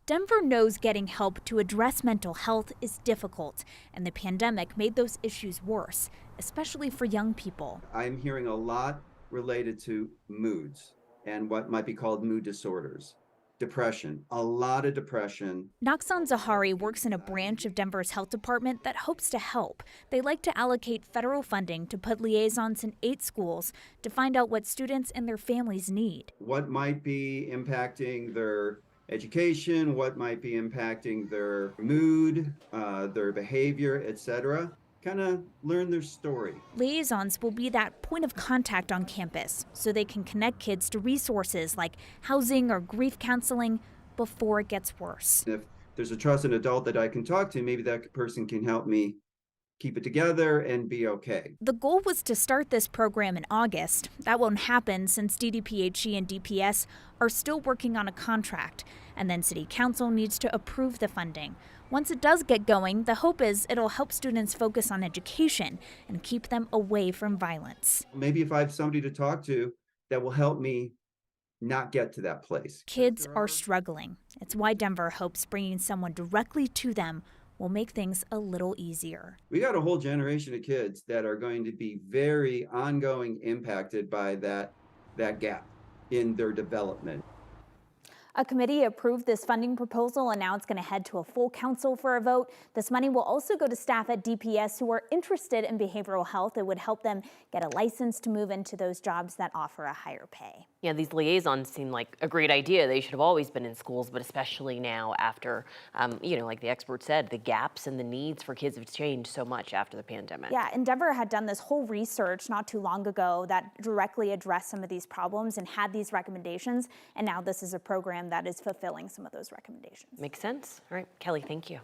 Denver knows getting help to address mental health is difficult, and the pandemic made those issues worse, especially for young people. I'm hearing a lot related to moods and what might be called mood disorders, depression, a lot of depression. Noxon Zahari works in a branch of Denver's health department that hopes to help. They like to allocate federal funding to put liaisons in 8 schools to find out what students and their families need. What might be impacting their education, what might be impacting their mood, their behavior, etc. Kind of learn their story. Liaisons will be that point of contact on campus so they can connect kids to resources like housing or grief counseling before it gets worse. If there's a trusted adult that I can talk to, maybe that person can help me keep it together and be okay. The goal was to start this program in August. That won't happen since DDPHE and DPS are still working on a contract, and then City Council needs to approve the funding. Once it does get going, the hope is it'll help students focus on education and keep them away from violence. Maybe if I have somebody to talk to that will help me not get to that place. Kids are struggling. It's why Denver hopes bringing someone directly to them will make things a little easier. We got a whole generation of kids that are going to be very ongoing impacted by that gap in their development. A committee approved this funding proposal, and now it's going to head to a full council for a vote. This money will also go to staff at DPS who are interested in behavioral health. It would help them get a license to move into those jobs that offer a higher pay. Yeah, these liaisons seem like a great idea. They should have always been in schools, but especially now after, like the expert said, the gaps and the needs for kids have changed so much after the pandemic. Yeah, and Denver had done this whole research not too long ago that directly addressed some of these problems and had these recommendations. And now this is a program that is fulfilling some of those recommendations. Makes sense. All right, Kelly, thank you.